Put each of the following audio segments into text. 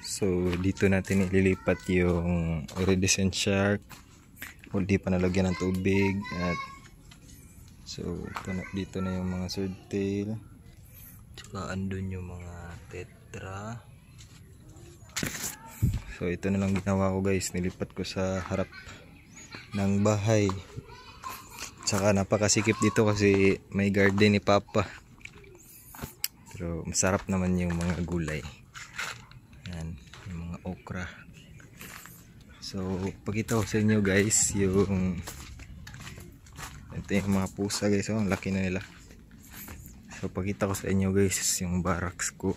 So dito natin ililipat yung iridescent shark. Hindi pa nalagyan ng tubig. At so dito na yung mga swordtail. Tsaka andun yung mga tetra. So ito na lang ginawa ko guys. Nilipat ko sa harap ng bahay. Tsaka napakasikip dito kasi may garden ni Papa. Pero masarap naman yung mga gulay. Yan, yung mga okra. So pakita ko sa inyo guys yung ito yung mga pusa guys. Oh, ang laki na nila. So pakita ko sa inyo guys yung barracks ko.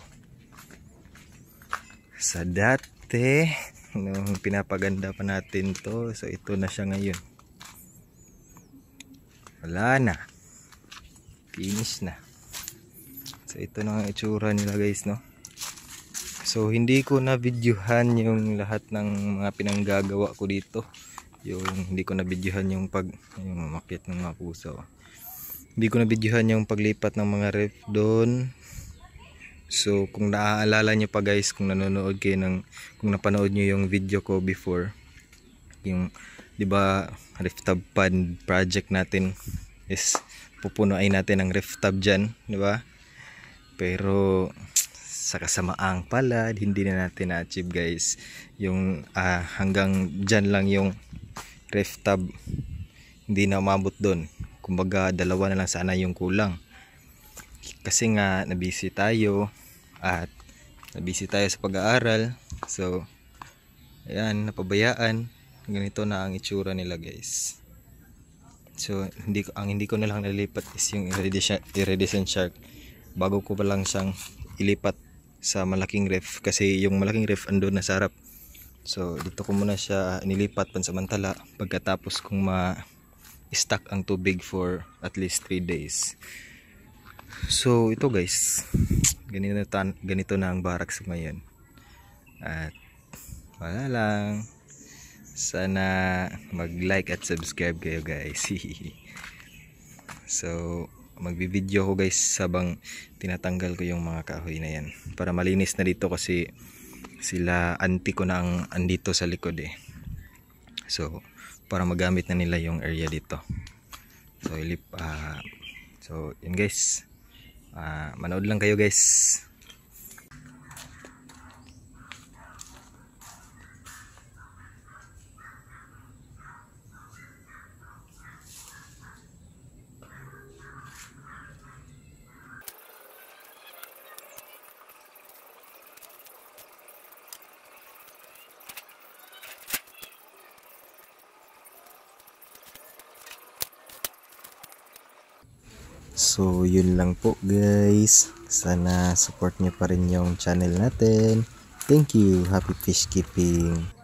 Sa dati nung pinapaganda pa natin to. So ito na siya ngayon. Wala na. Finish na. So ito na ang itsura nila guys, no. So hindi ko na videohan yung lahat ng mga pinanggagawa ko dito. Yung hindi ko na videohan yung umakyat ng mga pusa. Hindi ko na videohan yung paglipat ng mga ref doon. So kung naaalala nyo pa guys, kung nanonood kayo kung napanood nyo yung video ko before, yung 'di ba ref tub pad project natin is pupunuin natin ang ref tub diyan, 'di ba? Pero sa kasamaang palad hindi na natin na-achieve guys. Yung hanggang diyan lang yung ref tub, hindi na umabot doon. Kumbaga dalawa na lang sana yung kulang. Kasi nga nabisi tayo sa pag-aaral. So ayan, napabayaan. Ganito na ang itsura nila guys. So hindi ko na lang nalipat is yung iridescent shark. Bago ko pa lang siyang ilipat sa malaking ref kasi yung malaking ref andun na sa harap. So dito ko muna siya nilipat pansamantala pagkatapos kong ma-stack ang tubig for at least 3 days. So ito guys, ganito na ang barracks ngayon. At wala lang. Sana mag-like at subscribe kayo guys. So magbi-video ko guys habang tinatanggal ko yung mga kahoy na yan para malinis na dito kasi sila auntie ko na ang andito sa likod eh. So para magamit na nila yung area dito. So yun guys, manood lang kayo guys. So yun lang po guys. Sana support nyo pa rin yung channel natin. Thank you. Happy fish keeping.